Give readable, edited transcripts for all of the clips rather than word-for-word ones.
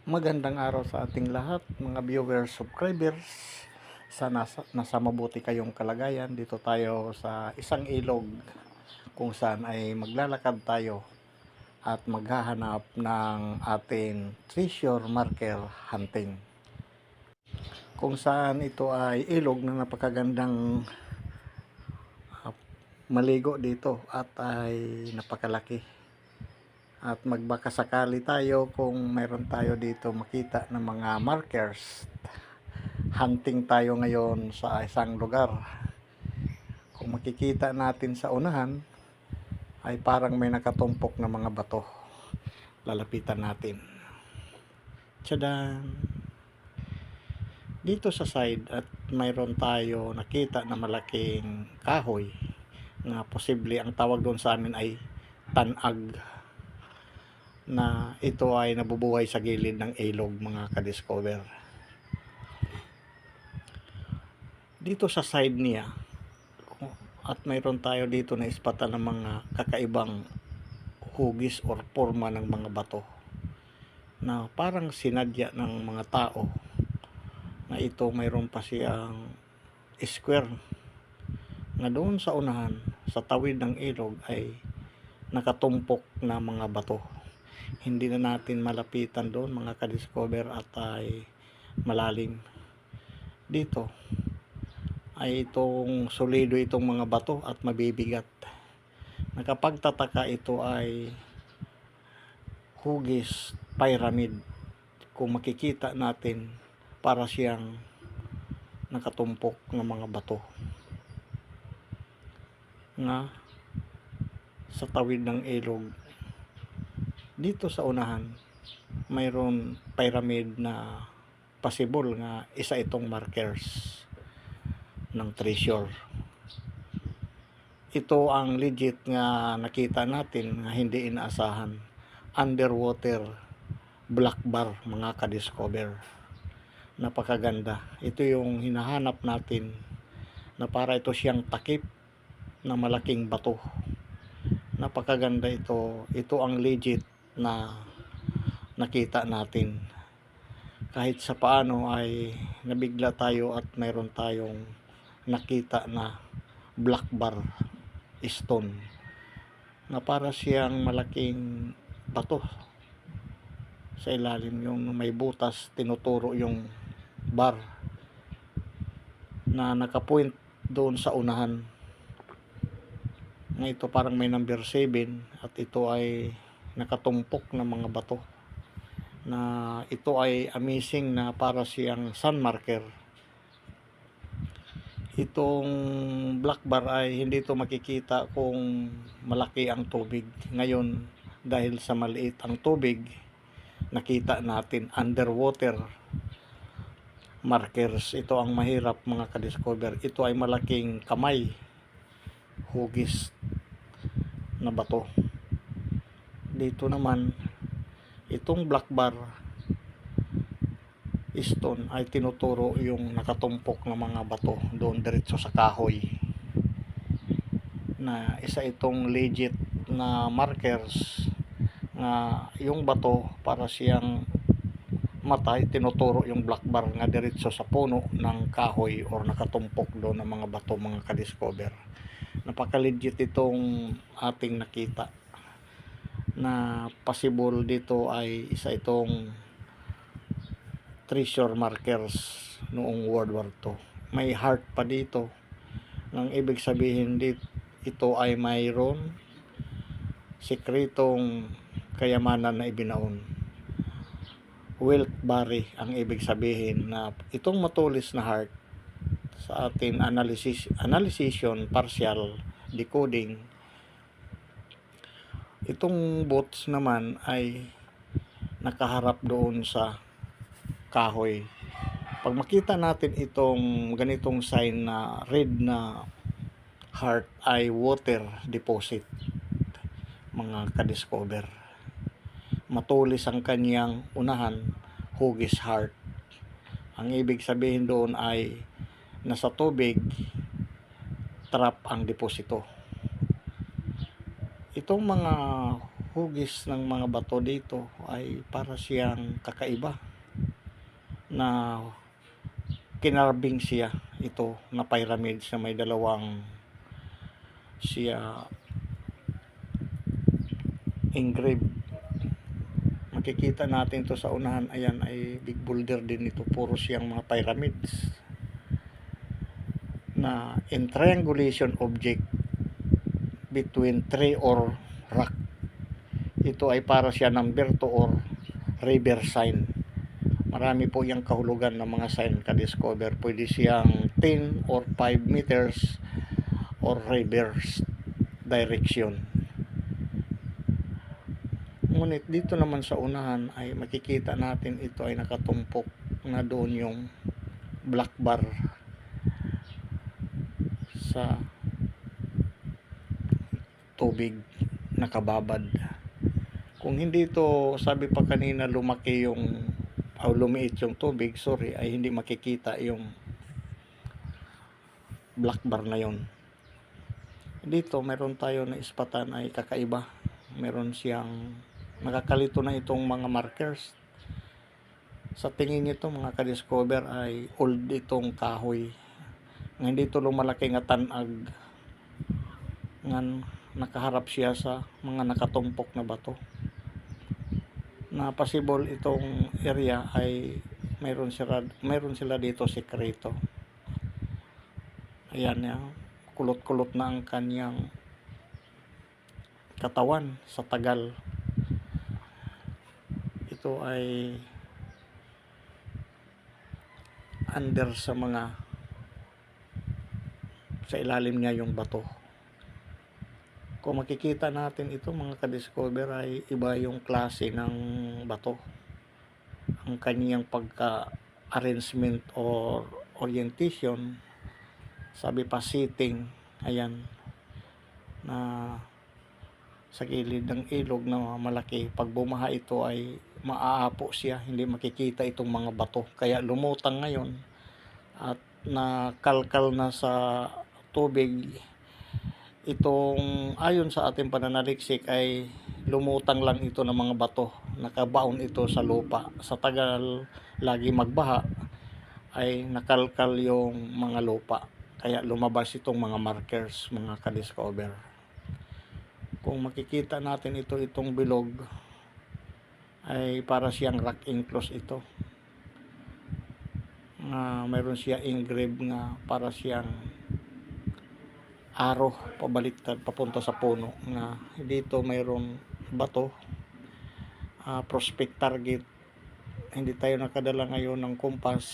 Magandang araw sa ating lahat, mga viewers, subscribers. Sana nasa mabuti kayong kalagayan. Dito tayo sa isang ilog kung saan ay maglalakad tayo at maghahanap ng ating treasure marker hunting. Kung saan ito ay ilog na napakagandang maligo dito at ay napakalaki. At magbaka sakali tayo kung mayroon tayo dito makita ng mga markers. Hunting tayo ngayon sa isang lugar. Kung makikita natin sa unahan ay parang may nakatumpok na mga bato. Lalapitan natin. Tsadan! Dito sa side at mayroon tayo nakita na malaking kahoy na posible ang tawag doon sa amin ay tanag, na ito ay nabubuhay sa gilid ng ilog, mga ka-discover. Dito sa side niya at mayroon tayo dito na ispatan ng mga kakaibang hugis or forma ng mga bato na parang sinadya ng mga tao, na ito mayroon pa siyang square na doon sa unahan sa tawid ng ilog ay nakatumpok na mga bato. Hindi na natin malapitan doon, mga ka-discover, at ay malalim. Dito ay itong solido itong mga bato at mabibigat. Nakapagtataka, ito ay hugis pyramid. Kung makikita natin, para siyang nakatumpok ng mga bato nga sa tawid ng ilog. Dito sa unahan mayroon pyramid na possible nga isa itong markers ng treasure. Ito ang legit nga nakita natin nga hindi inaasahan. Underwater black bar, mga ka-discover. Napakaganda. Ito yung hinahanap natin, na para ito siyang takip na malaking bato. Napakaganda ito. Ito ang legit na nakita natin. Kahit sa paano ay nabigla tayo at mayroon tayong nakita na black bar stone na para siyang malaking bato sa ilalim, yung may butas, tinuturo yung bar na nakapoint doon sa unahan. Na ito parang may number 7 at ito ay nakatumpok na mga bato, na ito ay amazing na para siyang sun marker. Itong black bar ay hindi ito makikita kung malaki ang tubig. Ngayon, dahil sa maliit ang tubig, nakita natin underwater markers. Ito ang mahirap, mga ka-discover. Ito ay malaking kamay, hugis na bato. Dito naman, itong black bar stone ay tinuturo yung nakatumpok ng mga bato doon diretso sa kahoy, na isa itong legit na markers na yung bato para siyang matay, tinuturo yung black bar nga diretso sa puno ng kahoy or nakatumpok doon ng mga bato, mga ka-discover. Napaka-legit itong ating nakita, na possible dito ay isa itong treasure markers noong World War II. May heart pa dito, nang ibig sabihin dito ito ay mayroon sikretong kayamanan na ibinaon. Wealth Barry ang ibig sabihin, na itong matulis na heart sa ating analysis partial decoding. Itong boats naman ay nakaharap doon sa kahoy. Pag makita natin itong ganitong sign na red na heart, ay water deposit, mga ka-discover. Matulis ang kanyang unahan, hugis heart. Ang ibig sabihin doon ay nasa tubig, trap ang deposito. Itong mga hugis ng mga bato dito ay para siyang kakaiba na kinarbing siya, ito na pyramids na may dalawang siya engraved. Makikita natin to sa unahan, ayan ay big boulder din ito, puro siyang mga pyramids na in triangulation object between tree or rock. Ito ay para siya number 2 or river sign. Marami po yung kahulugan ng mga sign ka-discover. Pwede siyang 10 or 5 meters or reverse direction. Ngunit dito naman sa unahan ay makikita natin ito ay nakatumpok na doon yung black bar sa tubig nakababad. Kung hindi ito, sabi pa kanina, lumaki yung lumiit yung tubig, sorry, ay hindi makikita yung black bar na yon. Dito meron tayo na ispatan ay kakaiba. Meron siyang nakakalito na itong mga markers. Sa tingin nito mga ka-discover ay old itong kahoy. Hindi ito lumalaki nga tanag. Ngan nakaharap siya sa mga nakatumpok na bato. Na possible itong area ay mayroon sila dito sekreto. Ayan yan, kulot-kulot na ang kanyang katawan sa tagal. Ito ay under sa ilalim niya yung bato. Kung makikita natin ito mga ka-discover ay iba yung klase ng bato. Ang kaniyang pagka-arrangement or orientation, sabi pa sitting, ayan, na sa gilid ng ilog na malaki. Pag bumaha ito ay maaapo siya, hindi makikita itong mga bato. Kaya lumutang ngayon at nakalkal na sa tubig. Itong ayon sa ating pananaliksik ay lumutang lang ito ng mga bato, nakabaon ito sa lupa. Sa tagal lagi magbaha ay nakalkal yung mga lupa, kaya lumabas itong mga markers mga ka-discover. Kung makikita natin itong bilog ay para siyang rock enclosed ito. Mayroon siya engraved nga para siyang araw pabaliktad papunta sa puno, na dito mayroong bato, prospect target. Hindi tayo nakadala ngayon ng compass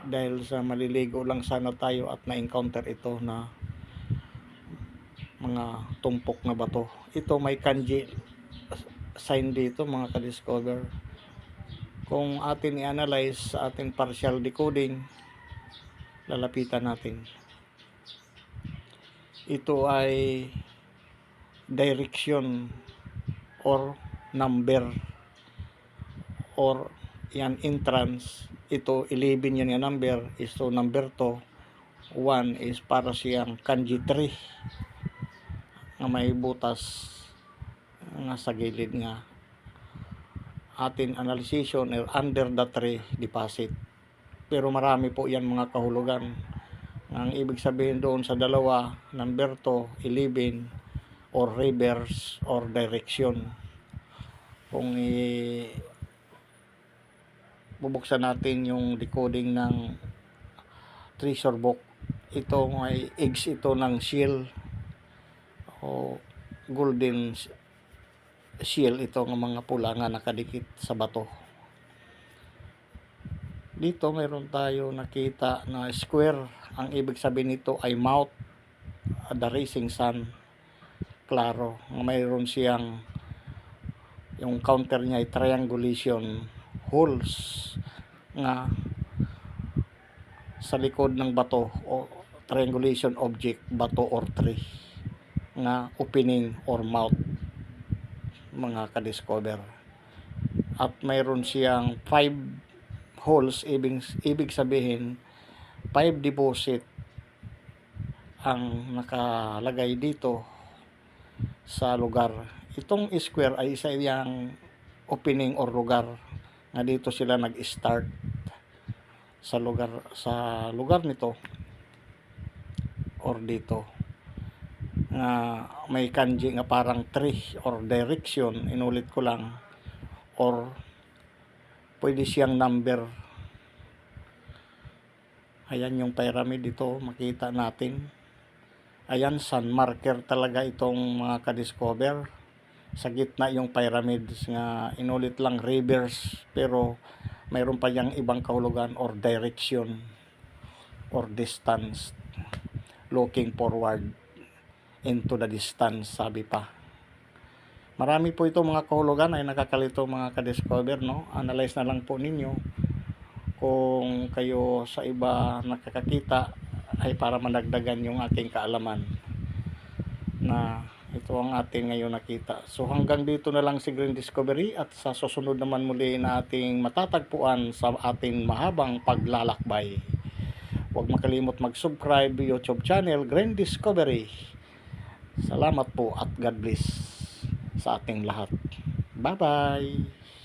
dahil sa maliligo lang sana tayo at na-encounter ito na mga tumpok na bato. Ito may kanji sign dito mga ka-discover. Kung atin i-analyze sa ating partial decoding, lalapitan natin. Ito ay direction or number or yan entrance. Ito 11 yan yung number, so number 2, 1 is para siyang kanji 3 nga may butas nga sa gilid nga atin analyzation or under the tree deposit. Pero marami po yan mga kahulugan. Ang ibig sabihin doon sa dalawa, number 2, 11 or reverse or direction. Kung bubuksan natin yung decoding ng treasure book, ito may eggs ito ng shell o golden shell, ito ng mga pula nga nakadikit sa bato. Dito mayroon tayo nakita na square. Ang ibig sabihin nito ay mouth, the rising sun, klaro. Mayroon siyang yung counter niya ay triangulation holes nga sa likod ng bato o triangulation object, bato or tree nga opening or mouth mga ka-discover. At mayroon siyang 5 holes, ibig sabihin 5 deposit ang nakalagay dito sa lugar. Itong square ay isa yang opening or lugar na dito sila nag-start sa lugar nito or dito na may kanji nga parang tree or direction, inulit ko lang, or pwede siyang number. Ayan yung pyramid dito, makita natin. Ayan, sun marker talaga itong mga ka-discover. Sa gitna yung pyramids nga inulit lang reverse, pero mayroon pa yang ibang kahulugan or direction or distance, looking forward into the distance, sabi pa. Marami po ito mga kahulugan ay nakakalito mga ka-discover, no? Analyze na lang po ninyo kung kayo sa iba nakakakita ay para managdagan yung ating kaalaman na ito ang ating ngayon nakita. So hanggang dito na lang si Green Discovery, at sa susunod naman muli na ating matatagpuan sa ating mahabang paglalakbay. Huwag makalimot mag-subscribe YouTube channel Green Discovery. Salamat po at God bless sa ating lahat. Bye-bye!